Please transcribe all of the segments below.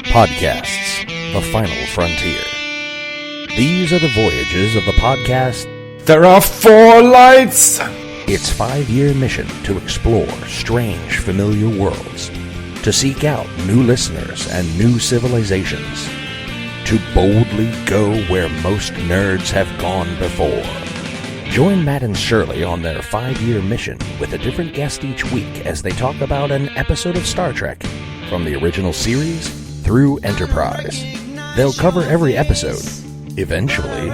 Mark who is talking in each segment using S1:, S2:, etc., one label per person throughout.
S1: Podcasts, the final frontier. These are the voyages of the podcast.
S2: There are 4 lights!
S1: Its 5-year mission to explore strange, familiar worlds, to seek out new listeners and new civilizations, to boldly go where most nerds have gone before. Join Matt and Shirley on their 5-year mission with a different guest each week as they talk about an episode of Star Trek, from the original series through Enterprise. They'll cover every episode, eventually.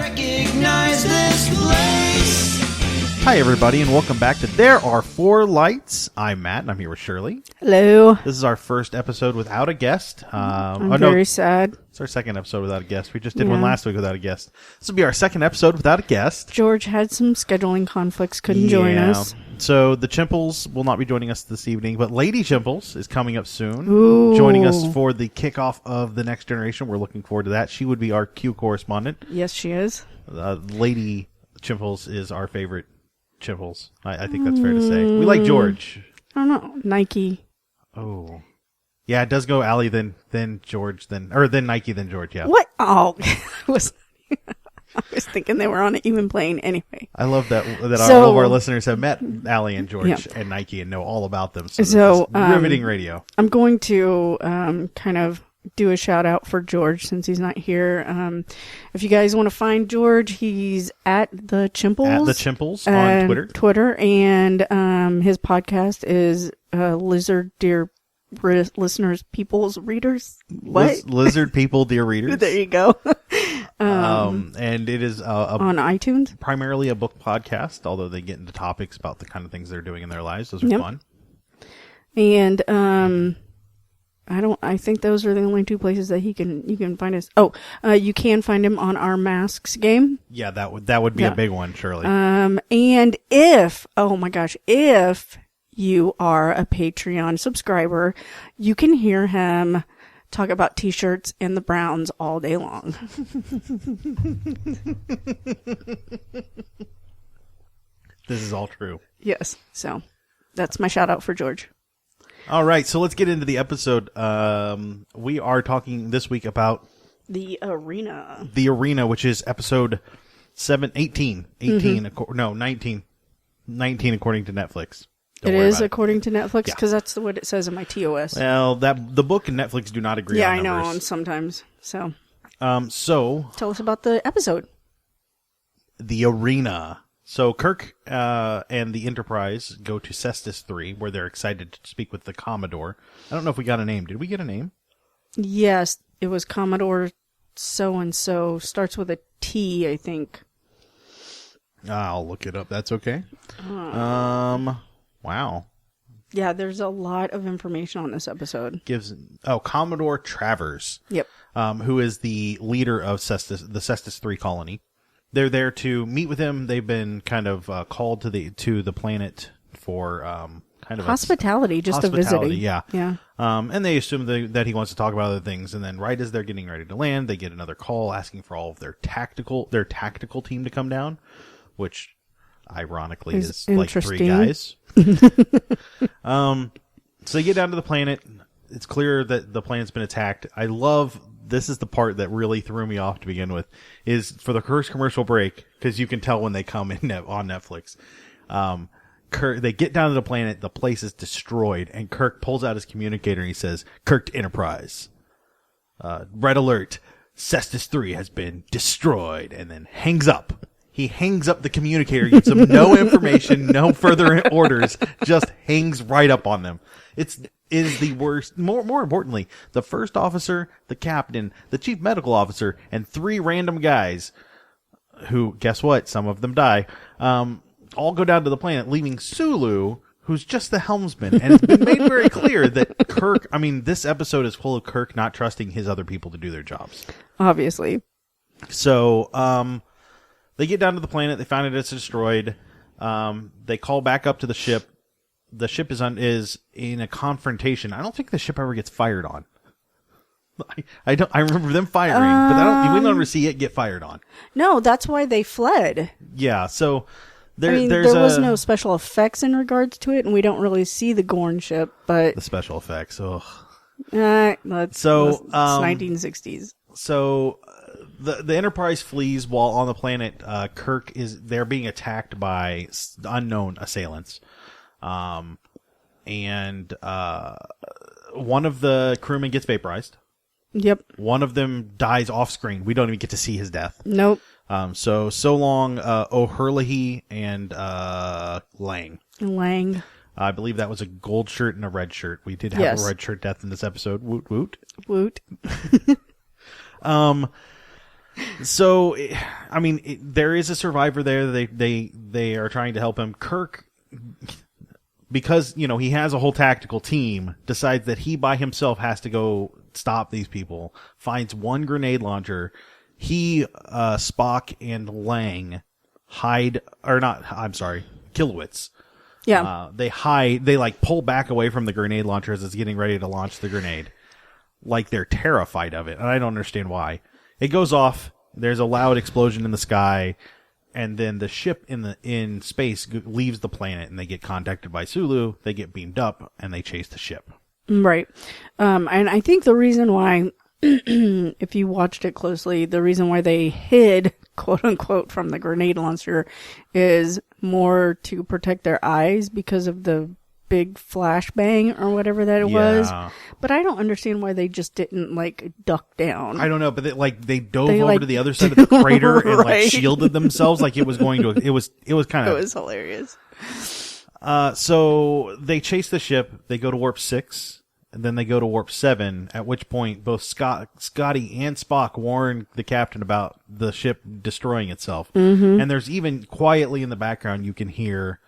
S3: Hi, everybody, and welcome back to There Are 4 Lights. I'm Matt, and I'm here with Shirley.
S4: Hello.
S3: This is our first episode without a guest.
S4: I'm very sad.
S3: It's our second episode without a guest. We just did one last week without a guest. This will be our second episode without a guest.
S4: George had some scheduling conflicts, couldn't join us.
S3: So the Chimples will not be joining us this evening, but Lady Chimples is coming up soon,
S4: joining
S3: us for the kickoff of The Next Generation. We're looking forward to that. She would be our Q correspondent.
S4: Yes, she is.
S3: Lady Chimples is our favorite Chimples. I think that's fair to say. We like George.
S4: I don't know. Nike.
S3: Oh. Yeah, it does go Allie, then George, then Nike, then George, yeah.
S4: What? Oh, I was thinking they were on an even plane anyway.
S3: I love that all of our listeners have met Allie and George and Nike and know all about them. So riveting radio.
S4: I'm going to kind of do a shout out for George since he's not here. If you guys want to find George, he's at the Chimples.
S3: At the Chimples on
S4: Twitter, and his podcast is Lizard Dear Listeners, People's Readers. What?
S3: Lizard People Dear Readers.
S4: There you go.
S3: And it is
S4: on iTunes,
S3: primarily a book podcast, although they get into topics about the kind of things they're doing in their lives. Those are fun.
S4: And I think those are the only 2 places that you can find us. You can find him on our Masks game.
S3: Yeah, that would be a big one, surely.
S4: And if you are a Patreon subscriber, you can hear him talk about t-shirts and the Browns all day long.
S3: This is all true.
S4: Yes. So that's my shout out for George.
S3: All right. So let's get into the episode. We are talking this week about
S4: The Arena.
S3: The Arena, which is episode 18. 19 according to Netflix.
S4: It is according to Netflix, because that's what it says in my TOS.
S3: Well, the book and Netflix do not agree on numbers.
S4: Yeah, I know, sometimes. So
S3: tell
S4: us about the episode.
S3: The Arena. So Kirk and the Enterprise go to Cestus 3, where they're excited to speak with the Commodore. I don't know if we got a name. Did we get a name?
S4: Yes, it was Commodore so-and-so. Starts with a T, I think.
S3: I'll look it up. That's okay. Wow.
S4: Yeah, there's a lot of information on this episode.
S3: Commodore Travers.
S4: Yep.
S3: Who is the leader of the Cestus 3 colony. They're there to meet with him. They've been kind of called to the planet for kind of
S4: hospitality, just a visiting.
S3: Yeah.
S4: Yeah.
S3: And they assume that he wants to talk about other things, and then right as they're getting ready to land, they get another call asking for all of their tactical team to come down, which ironically is like 3 guys. So they get down to the planet. It's clear that the planet's been attacked. I love, this is the part that really threw me off to begin with, is for the first commercial break, because you can tell when they come in on Netflix. Kirk, they get down to the planet, the place is destroyed, and Kirk pulls out his communicator and he says, "Kirk to Enterprise. Red alert, Cestus 3 has been destroyed," and then hangs up. He hangs up the communicator, gives them no information, no further orders, just hangs right up on them. It is the worst. More importantly, the first officer, the captain, the chief medical officer, and 3 random guys who, guess what? Some of them die. All go down to the planet, leaving Sulu, who's just the helmsman. And it's been made very clear that Kirk, this episode is full of Kirk not trusting his other people to do their jobs.
S4: Obviously.
S3: So, they get down to the planet. They find it's destroyed. They call back up to the ship. The ship is in a confrontation. I don't think the ship ever gets fired on. I remember them firing, but we don't ever see it get fired on.
S4: No, that's why they fled.
S3: Yeah, so there
S4: was no special effects in regards to it, and we don't really see the Gorn ship, but
S3: the special effects. Oh,
S4: It's
S3: So,
S4: 1960s.
S3: So the Enterprise flees while on the planet. They're being attacked by unknown assailants. And one of the crewmen gets vaporized.
S4: Yep.
S3: One of them dies off screen. We don't even get to see his death.
S4: Nope.
S3: So long, O'Hurley and Lang.
S4: Lang.
S3: I believe that was a gold shirt and a red shirt. We did have a red shirt death in this episode. Woot woot.
S4: Woot.
S3: So, I mean, there is a survivor there. They are trying to help him. Kirk, because, he has a whole tactical team, decides that he by himself has to go stop these people, finds one grenade launcher. He, Spock and Lang Kilowitz.
S4: Yeah.
S3: They pull back away from the grenade launcher as it's getting ready to launch the grenade. Like they're terrified of it, and I don't understand why. It goes off, there's a loud explosion in the sky, and then the ship in space leaves the planet, and they get contacted by Sulu, they get beamed up, and they chase the ship.
S4: Right. And I think the reason why, if you watched it closely, the reason why they hid, quote unquote, from the grenade launcher is more to protect their eyes because of the big flashbang or whatever that it was. But I don't understand why they just didn't duck down.
S3: I don't know, but they dove over to the other side of the crater and shielded themselves like it was going to. It was kind of.
S4: It was hilarious.
S3: So they chase the ship. They go to warp 6, and then they go to warp 7. At which point, both Scotty and Spock warn the captain about the ship destroying itself. Mm-hmm. And there's even quietly in the background you can hear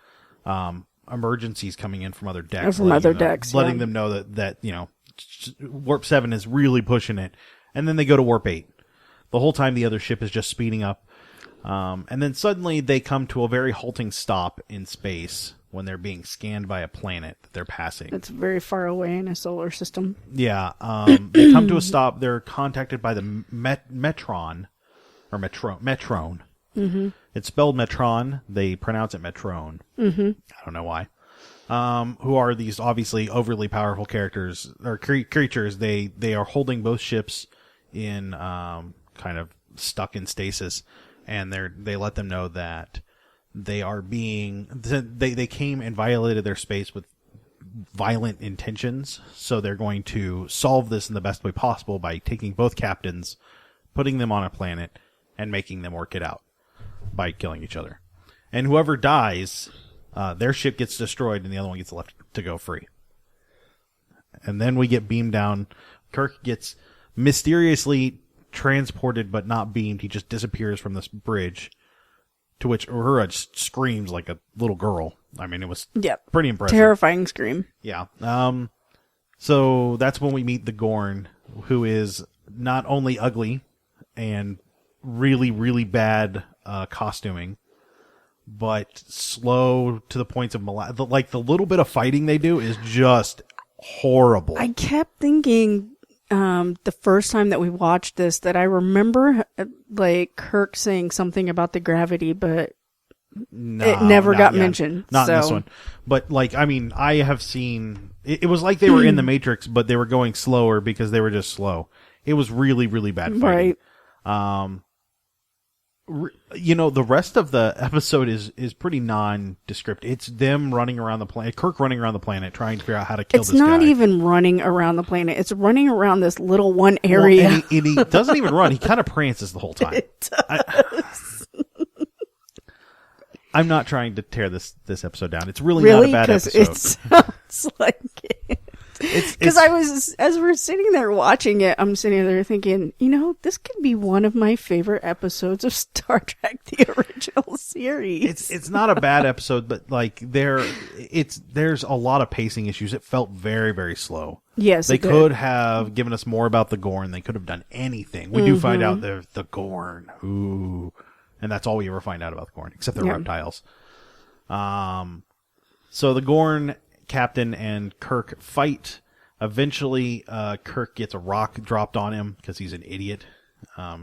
S3: emergencies coming in from other decks, letting them know that warp 7 is really pushing it. And then they go to warp 8. The whole time the other ship is just speeding up. And then suddenly they come to a very halting stop in space when they're being scanned by a planet that they're passing.
S4: It's very far away in a solar system.
S3: Yeah. They come to a stop. They're contacted by the Metron. Mm-hmm. It's spelled Metron. They pronounce it Metron. Mm-hmm. I don't know why. Who are these obviously overly powerful characters or creatures? They are holding both ships in kind of stuck in stasis, and they let them know that they are they came and violated their space with violent intentions. So they're going to solve this in the best way possible by taking both captains, putting them on a planet, and making them work it out by killing each other. And whoever dies, their ship gets destroyed and the other one gets left to go free. And then we get beamed down. Kirk gets mysteriously transported but not beamed. He just disappears from this bridge, to which Uhura just screams like a little girl. I mean, it was pretty impressive.
S4: Terrifying scream.
S3: Yeah. So that's when we meet the Gorn, who is not only ugly and really, really bad costuming, but slow to the points of the little bit of fighting they do is just horrible.
S4: I kept thinking the first time that we watched this that I remember Kirk saying something about the gravity, but it never got mentioned.
S3: Not in this one. But I have seen it was like they were in the Matrix, but they were going slower because they were just slow. It was really, really bad fighting. Right. The rest of the episode is pretty nondescript. It's them running around the planet, Kirk running around the planet, trying to figure out how to kill this guy. It's not
S4: even running around the planet. It's running around this little one area.
S3: Well, and he doesn't even run. He kind of prances the whole time. It does. I'm not trying to tear this episode down. It's really not a bad episode.
S4: It sounds like it. Because as we're sitting there watching it, I'm sitting there thinking, this could be one of my favorite episodes of Star Trek, the original series.
S3: It's not a bad episode, but there's a lot of pacing issues. It felt very, very slow.
S4: Yes,
S3: they could have given us more about the Gorn. They could have done anything. We do find out they're the Gorn. Ooh. And that's all we ever find out about the Gorn, except they're reptiles. So the Gorn captain and Kirk fight. Eventually, Kirk gets a rock dropped on him because he's an idiot.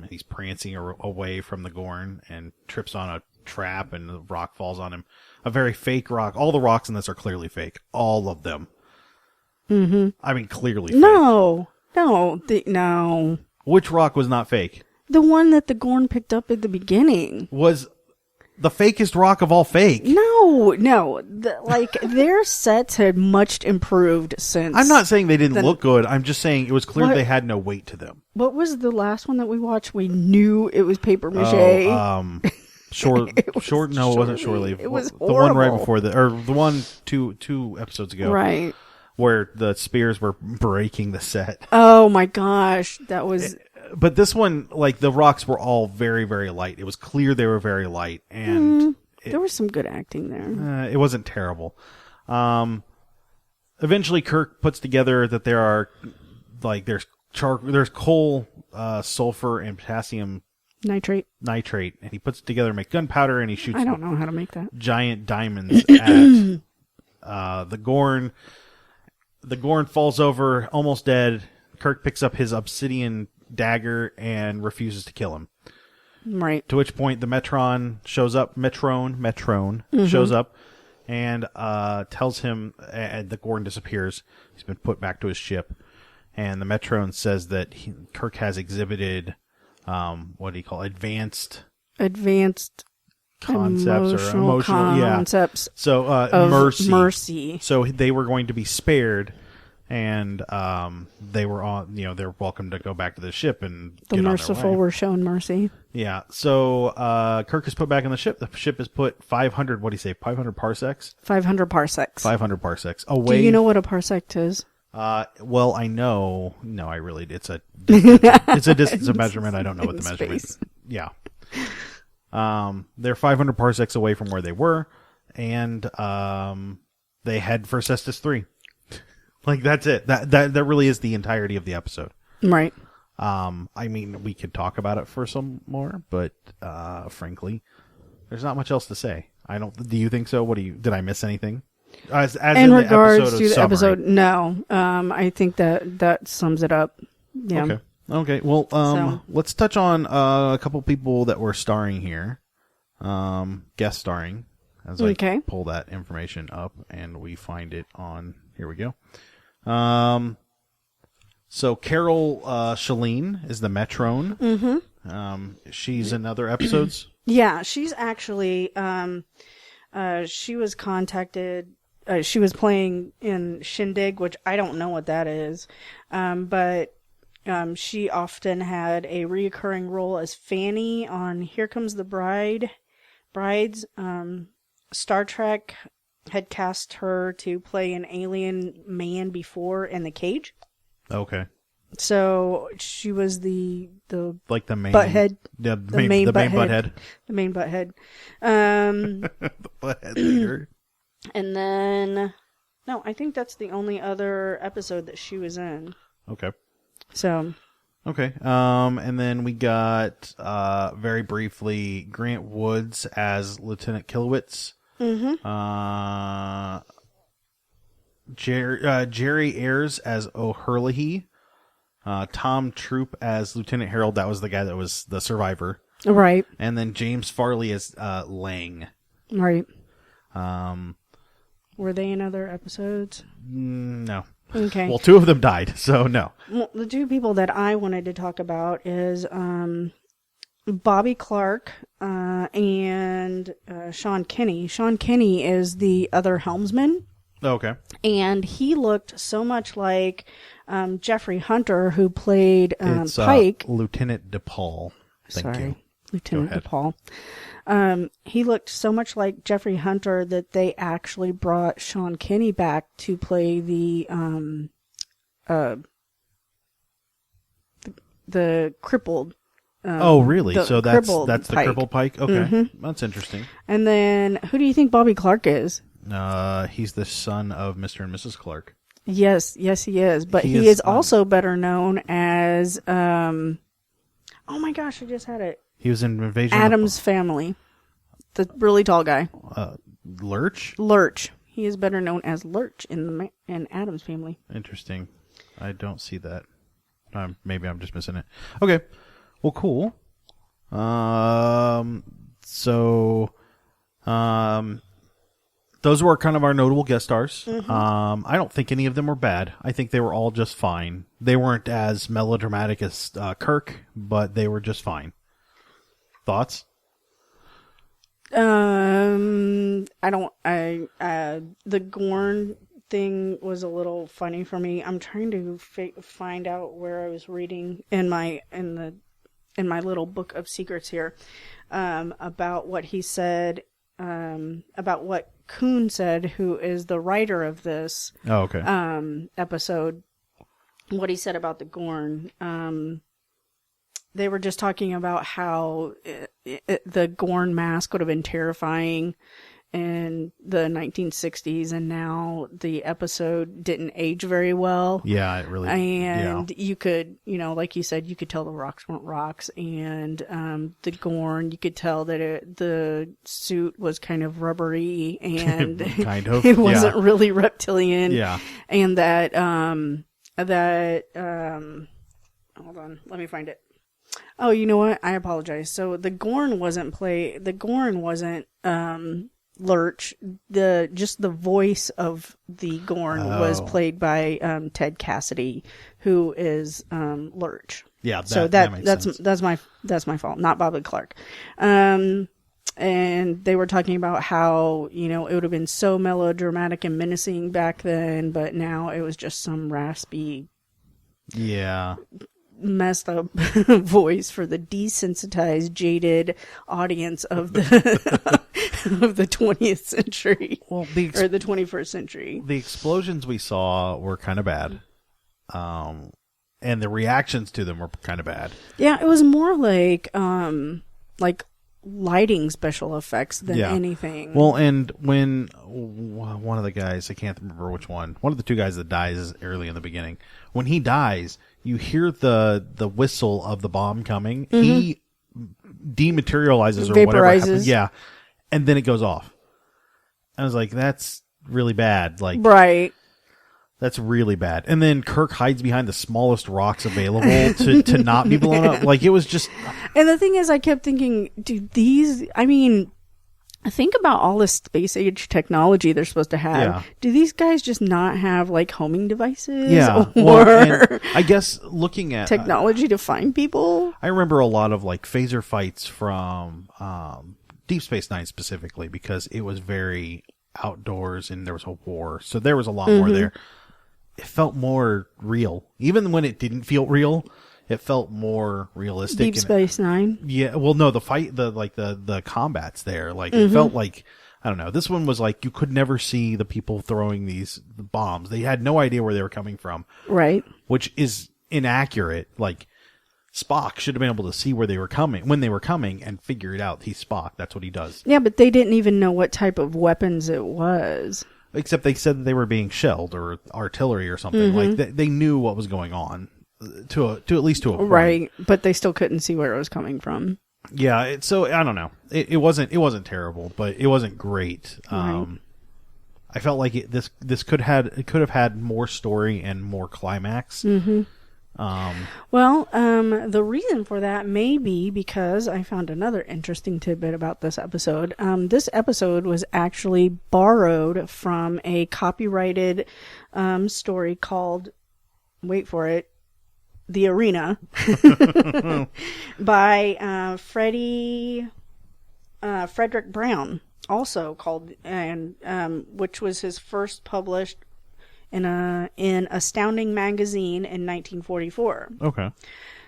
S3: He's prancing away from the Gorn and trips on a trap, and the rock falls on him. A very fake rock. All the rocks in this are clearly fake. All of them. Mm-hmm. I mean, clearly fake.
S4: No.
S3: Which rock was not fake?
S4: The one that the Gorn picked up at the beginning.
S3: Was the fakest rock of all fake.
S4: No. Their sets had much improved since.
S3: I'm not saying they didn't look good. I'm just saying it was clear they had no weight to them.
S4: What was the last one that we watched? We knew it was paper mache.
S3: No, it wasn't Shirley.
S4: It was
S3: the one right
S4: horrible.
S3: before or the one two episodes ago.
S4: Right.
S3: Where the spears were breaking the set.
S4: Oh my gosh. That was...
S3: But this one, like, the rocks were all very, very light. It was clear they were very light, and
S4: there was some good acting there.
S3: It wasn't terrible. Eventually, Kirk puts together that there are, like, there's coal, sulfur, and potassium
S4: nitrate,
S3: and he puts it together to make gunpowder, and he shoots.
S4: I don't know how to make that.
S3: Giant diamonds at the Gorn. The Gorn falls over, almost dead. Kirk picks up his obsidian dagger and refuses to kill him.
S4: Right.
S3: To which point the Metron shows up. Metron shows up and tells him, and the Gorn disappears. He's been put back to his ship. And the Metron says that Kirk has exhibited, what do you call it? Advanced concepts or emotional
S4: concepts.
S3: So mercy. So they were going to be spared. And they were on, they're welcome to go back to the ship and
S4: the
S3: get
S4: merciful
S3: on their way.
S4: were shown mercy.
S3: Yeah. So Kirk is put back on the ship. The ship is put 500. What do you say? 500 parsecs.
S4: 500 parsecs.
S3: 500 parsecs away.
S4: Do you know what a parsec is?
S3: Well, I know. No, I really. It's a distance of measurement. I don't know what the measurement is. Yeah. They're 500 parsecs away from where they were, and they head for Cestus 3. Like, that's it. That really is the entirety of the episode.
S4: Right.
S3: I mean, we could talk about it for some more, but frankly, there's not much else to say. Do you think so? Did I miss anything? As
S4: in regards to the
S3: summary.
S4: episode, no. I think that sums it up. Yeah.
S3: Okay. Well, let's touch on a couple people that were starring here. Guest starring. As I pull that information up and we find it on. Here we go. So Carol Shalene is the Metron. Mm-hmm. She's in other episodes.
S4: Yeah, she's actually she was contacted. She was playing in Shindig, which I don't know what that is, but she often had a reoccurring role as Fanny on Here Comes the Brides. Star Trek had cast her to play an alien man before in The Cage.
S3: Okay.
S4: So she was the
S3: like the main
S4: butthead.
S3: The main butthead.
S4: The main butthead.
S3: The butthead leader.
S4: And then no, I think that's the only other episode that she was in.
S3: Okay.
S4: So
S3: okay. And then we got very briefly Grant Woods as Lieutenant Kilowitz.
S4: Mm-hmm.
S3: Jerry Ayers as O'Hurley. Tom Troop as Lieutenant Harold. That was the guy that was the survivor.
S4: Right.
S3: And then James Farley as Lang.
S4: Right. Were they in other episodes?
S3: No.
S4: Okay.
S3: Well, two of them died, so no.
S4: Well, the two people that I wanted to talk about is Bobby Clark and Sean Kinney. Sean Kinney is the other helmsman.
S3: Okay.
S4: And he looked so much like Jeffrey Hunter, who played
S3: it's,
S4: Pike.
S3: Lieutenant DePaul. Thank you.
S4: Lieutenant DePaul. He looked so much like Jeffrey Hunter that they actually brought Sean Kinney back to play the crippled.
S3: Oh, really? So that's the
S4: Pike.
S3: crippled Pike? Okay. Mm-hmm. That's interesting.
S4: And then, who do you think Bobby Clark is?
S3: He's the son of Mr. and Mrs. Clark.
S4: Yes, he is. But he is also better known as, oh my gosh, I just had it.
S3: He was in Invasion
S4: Adam's Family. The really tall guy.
S3: Lurch?
S4: Lurch. He is better known as Lurch in Adam's Family.
S3: Interesting. I don't see that. Maybe I'm just missing it. Okay. Well, cool. those were kind of our notable guest stars. I don't think any of them were bad. I think they were all just fine. They weren't as melodramatic as Kirk, but they were just fine. Thoughts?
S4: The Gorn thing was a little funny for me. I'm trying to find out where I was reading in my little book of secrets here, about what he said, about what Kuhn said, who is the writer of this episode, what he said about the Gorn. They were just talking about how the Gorn mask would have been terrifying in the 1960s, and now the episode didn't age very well.
S3: Yeah, it really.
S4: And you could, like you said, you could tell the rocks weren't rocks, and the Gorn, you could tell that the suit was kind of rubbery, and
S3: kind of.
S4: It wasn't really reptilian.
S3: Yeah,
S4: and that hold on, let me find it. Oh, you know what? I apologize. So the Gorn wasn't Lurch. Just the voice of the Gorn was played by Ted Cassidy, who is Lurch.
S3: Yeah,
S4: that's my fault, not Bobby Clark. And they were talking about how, it would have been so melodramatic and menacing back then, but now it was just some raspy, messed up voice for the desensitized, jaded audience of the of the 20th century, or the 21st century.
S3: The explosions we saw were kind of bad, and the reactions to them were kind of bad.
S4: Yeah, it was more like lighting special effects than anything.
S3: Well, and when one of the guys, I can't remember which one of the two guys that dies early in the beginning, when he dies, you hear the whistle of the bomb coming. Mm-hmm. He dematerializes or
S4: vaporizes.
S3: Whatever happens. Yeah. And then it goes off. I was like, that's really bad. Like,
S4: right.
S3: That's really bad. And then Kirk hides behind the smallest rocks available to not be blown up. Like, it was just...
S4: And the thing is, I kept thinking, think about all this space age technology they're supposed to have. Yeah. Do these guys just not have, homing devices?
S3: Yeah.
S4: Or
S3: I guess looking at...
S4: technology to find people?
S3: I remember a lot of, phaser fights from Deep Space Nine specifically, because it was very outdoors and there was a war. So there was a lot more there. It felt more real. Even when it didn't feel real, it felt more realistic.
S4: Deep Space Nine?
S3: Yeah. Well, no, the fight, the combats there, it felt like, I don't know, this one was you could never see the people throwing these bombs. They had no idea where they were coming from.
S4: Right.
S3: Which is inaccurate. Spock should have been able to see where they were coming, when they were coming, and figure it out. He's Spock. That's what he does.
S4: Yeah, but they didn't even know what type of weapons it was.
S3: Except they said that they were being shelled or artillery or something. They knew what was going on to at least to a point.
S4: Right, but they still couldn't see where it was coming from.
S3: Yeah, so I don't know. It wasn't terrible, but it wasn't great.
S4: Right.
S3: I felt like this could have had more story and more climax. Mm-hmm.
S4: The reason for that may be because I found another interesting tidbit about this episode. This episode was actually borrowed from a copyrighted story called, wait for it, The Arena by Frederick Brown, also called, and which was his first published in Astounding Magazine in 1944.
S3: Okay.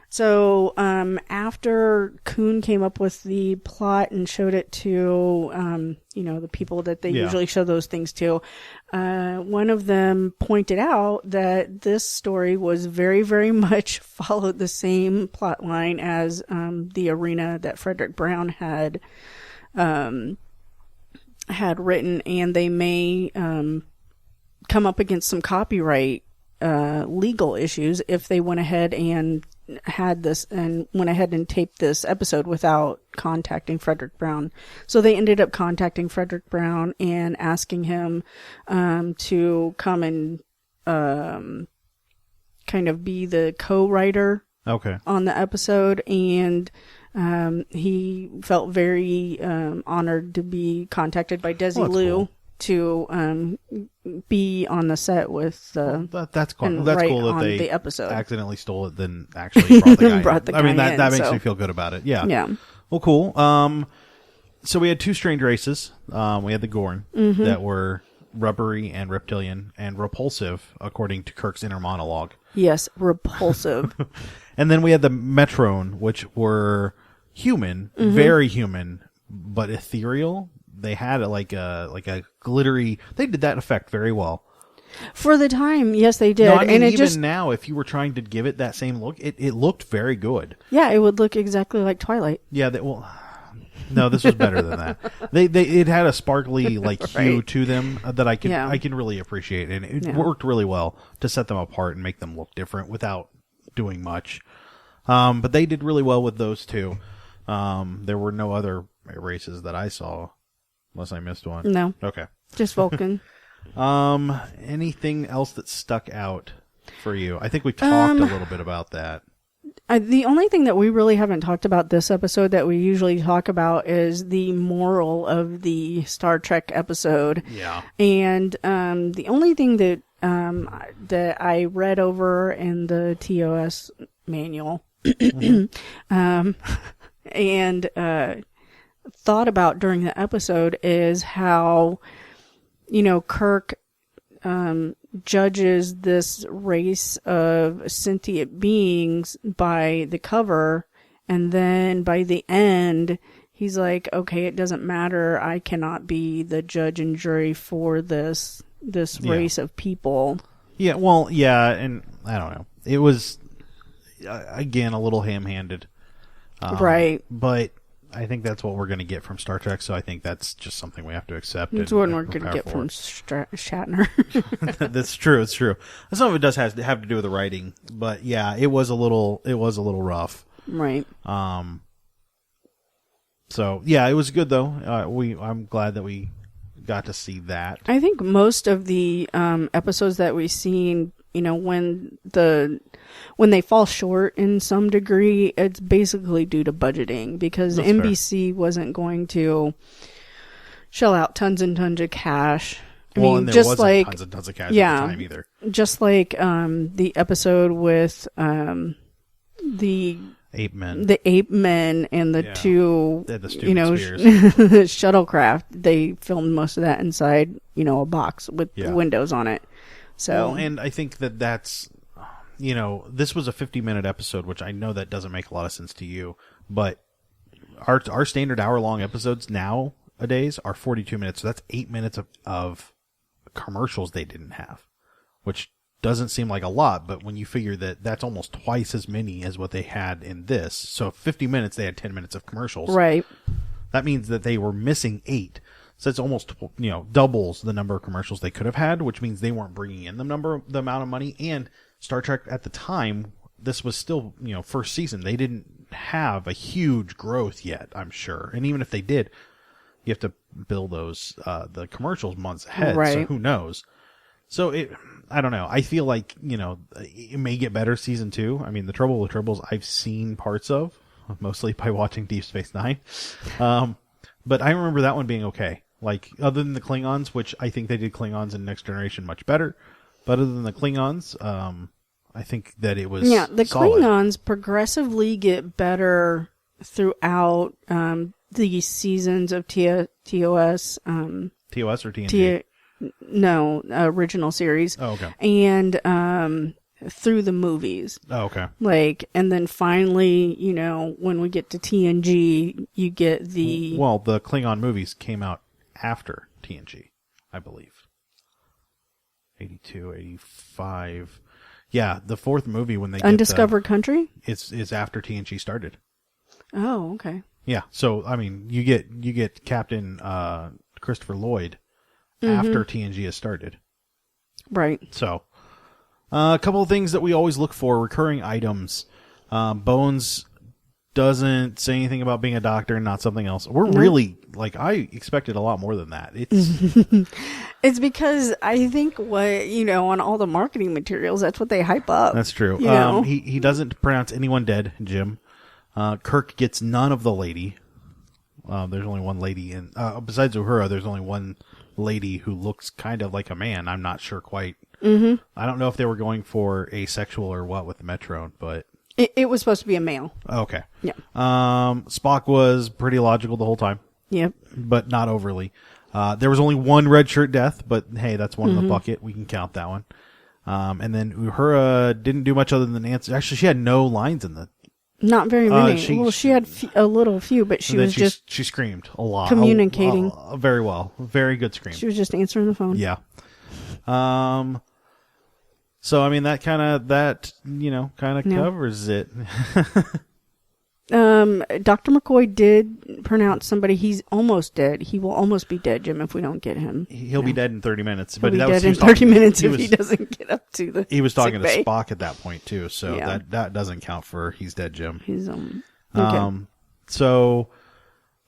S4: So after Kuhn came up with the plot and showed it to the people that they usually show those things to, one of them pointed out that this story was very, very much followed the same plot line as The Arena that Frederick Brown had written, and they may come up against some copyright legal issues if they went ahead and taped this episode without contacting Frederick Brown. So they ended up contacting Frederick Brown and asking him to come and kind of be the co-writer on the episode, and he felt very honored to be contacted by Desi Liu. Cool. to be on the set with
S3: that's cool.
S4: and
S3: That's
S4: write
S3: cool that
S4: on
S3: they
S4: the episode.
S3: accidentally stole it, then actually brought the guy.
S4: Brought the
S3: I mean,
S4: guy
S3: that
S4: in,
S3: makes
S4: so-
S3: me feel good about it. Yeah.
S4: Yeah.
S3: Well, cool. So we had two strange races. We had the Gorn that were rubbery and reptilian and repulsive, according to Kirk's inner monologue.
S4: Yes, repulsive.
S3: And then we had the Metron, which were human, very human, but ethereal. They had like a glittery. They did that effect very well.
S4: For the time, yes, they did.
S3: No, I mean,
S4: and it
S3: even
S4: just
S3: now, if you were trying to give it that same look, it looked very good.
S4: yeah, it would look exactly like Twilight.
S3: Yeah, no, this was better than that. It had a sparkly like hue
S4: Right.
S3: to them that I
S4: Yeah.
S3: can really appreciate, and it
S4: Yeah.
S3: worked really well to set them apart and make them look different without doing much. But they did really well with those two. There were no other races that I saw, unless I missed one.
S4: No,
S3: Okay.
S4: just Vulcan.
S3: Anything else that stuck out for you? I think we talked a little bit about that.
S4: The only thing that we really haven't talked about this episode that we usually talk about is the moral of the Star Trek episode.
S3: Yeah.
S4: And the only thing that that I read over in the TOS manual and thought about during the episode is how, Kirk judges this race of sentient beings by the cover, and then by the end he's like, okay, it doesn't matter, I cannot be the judge and jury for this race of people.
S3: Yeah, well, yeah, and I don't know. It was, again, a little ham-handed.
S4: Right.
S3: But I think that's what we're going to get from Star Trek, so I think that's just something we have to accept.
S4: That's what we're going to get from Shatner.
S3: That's true. It's true. Some of it does have to do with the writing, but yeah, it was a little rough.
S4: Right.
S3: So yeah, it was good though. I'm glad that we got to see that.
S4: I think most of the episodes that we've seen, when they fall short in some degree, it's basically due to budgeting, because
S3: That's
S4: NBC wasn't going to shell out tons and tons of cash.
S3: And there
S4: just
S3: wasn't
S4: like
S3: tons and tons of cash at the time either.
S4: Just like the episode with the
S3: Ape Men.
S4: The ape men and the two,
S3: the stupid spheres.
S4: shuttlecraft. They filmed most of that inside, a box with windows on it. So,
S3: well, and I think that's, this was a 50-minute episode, which I know that doesn't make a lot of sense to you, but our standard hour-long episodes nowadays are 42 minutes. So that's 8 minutes of commercials they didn't have, which doesn't seem like a lot, but when you figure that that's almost twice as many as what they had in this. So 50 minutes, they had 10 minutes of commercials.
S4: Right.
S3: That means that they were missing 8. So it's almost, doubles the number of commercials they could have had, which means they weren't bringing in the amount of money. And Star Trek at the time, this was still, first season. They didn't have a huge growth yet, I'm sure. And even if they did, you have to bill those, the commercials months ahead.
S4: Right.
S3: So who knows? So I don't know. I feel like, it may get better season 2. I mean, The Trouble with Tribbles, I've seen parts of, mostly by watching Deep Space Nine. But I remember that one being okay. Like, other than the Klingons, which I think they did Klingons in Next Generation much better. But other than the Klingons, I think that it was
S4: the
S3: solid.
S4: Klingons progressively get better throughout the seasons of TOS.
S3: TOS or TNG?
S4: No, original series.
S3: Oh, okay.
S4: And through the movies.
S3: Oh, okay.
S4: And then finally, when we get to TNG, you get the...
S3: Well, the Klingon movies came out after TNG, I believe. 82, 85. Yeah, the fourth movie when they
S4: Undiscovered Country?
S3: It's after TNG started.
S4: Oh, okay.
S3: Yeah, so I mean, you get Captain Christopher Lloyd after TNG has started.
S4: Right.
S3: So, a couple of things that we always look for, recurring items. Bones doesn't say anything about being a doctor and not something else. We're really, I expected a lot more than that.
S4: It's because I think on all the marketing materials, that's what they hype up.
S3: That's true. He doesn't pronounce anyone dead, Jim. Kirk gets none of the lady. There's only one lady, and besides Uhura, there's only one lady who looks kind of like a man. I'm not sure quite. Mm-hmm. I don't know if they were going for asexual or what with the Metron, but
S4: it was supposed to be a male.
S3: Okay.
S4: Yeah.
S3: Spock was pretty logical the whole time.
S4: Yep.
S3: But not overly. There was only one red shirt death, but hey, that's one in the bucket. We can count that one. And then Uhura didn't do much other than answer. Actually, she had no lines in the.
S4: Not very many. She had a little few, but she
S3: screamed a lot,
S4: communicating
S3: very well, very good scream.
S4: She was just answering the phone.
S3: Yeah. So I mean that kind of covers it.
S4: Dr. McCoy did pronounce somebody. He's almost dead. He will almost be dead, Jim, if we don't get him.
S3: He'll be dead in 30 minutes.
S4: He'll be dead in 30 minutes if he doesn't get up to the.
S3: He was talking to
S4: sick bay.
S3: Spock at that point too, so that doesn't count for he's dead, Jim.
S4: He's okay.
S3: So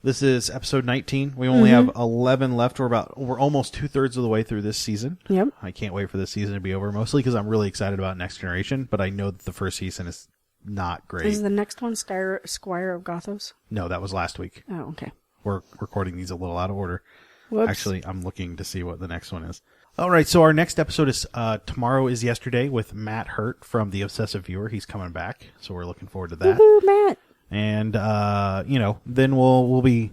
S3: this is episode 19. We only have 11 left. We're almost 2/3 of the way through this season.
S4: Yep.
S3: I can't wait for this season to be over, mostly because I'm really excited about Next Generation, but I know that the first season is not great.
S4: Is the next one Squire of Gothos?
S3: No, that was last week.
S4: Oh, okay.
S3: We're recording these a little out of order.
S4: Whoops.
S3: Actually, I'm looking to see what the next one is. All right, so our next episode is Tomorrow is Yesterday with Matt Hurt from The Obsessive Viewer. He's coming back, so we're looking forward to that.
S4: Woohoo, Matt!
S3: And then we'll be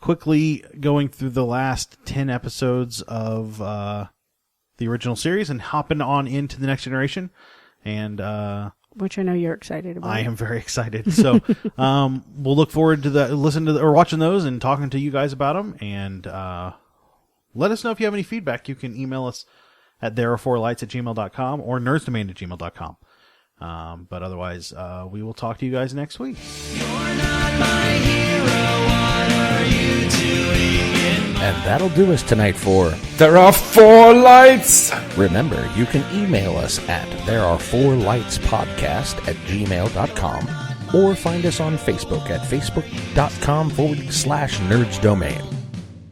S3: quickly going through the last 10 episodes of the original series and hopping on into the Next Generation. And
S4: which I know you're excited about.
S3: I am very excited. So we'll look forward to watching those and talking to you guys about them. And let us know if you have any feedback. You can email us at thereare4lights@gmail.com or nerdsdomain@gmail.com. But otherwise, we will talk to you guys next week.
S5: You're not my hero, what are you doing in my...
S1: And that'll do us tonight for
S2: There Are Four Lights.
S1: Remember, you can email us at thereare4lightspodcast@gmail.com or find us on Facebook at facebook.com/nerdsdomain,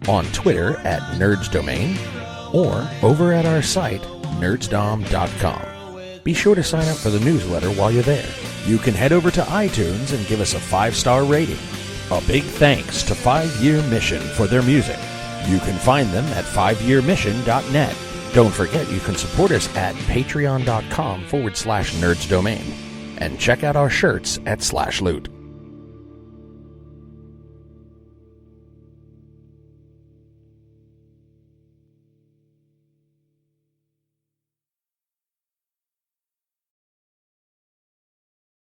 S1: on Twitter at nerdsdomain, or over at our site, nerdsdom.com. Be sure to sign up for the newsletter while you're there. You can head over to iTunes and give us a 5-star rating. A big thanks to 5 Year Mission for their music. You can find them at 5yearmission.net. Don't forget you can support us at patreon.com/nerdsdomain. And check out our shirts at /loot.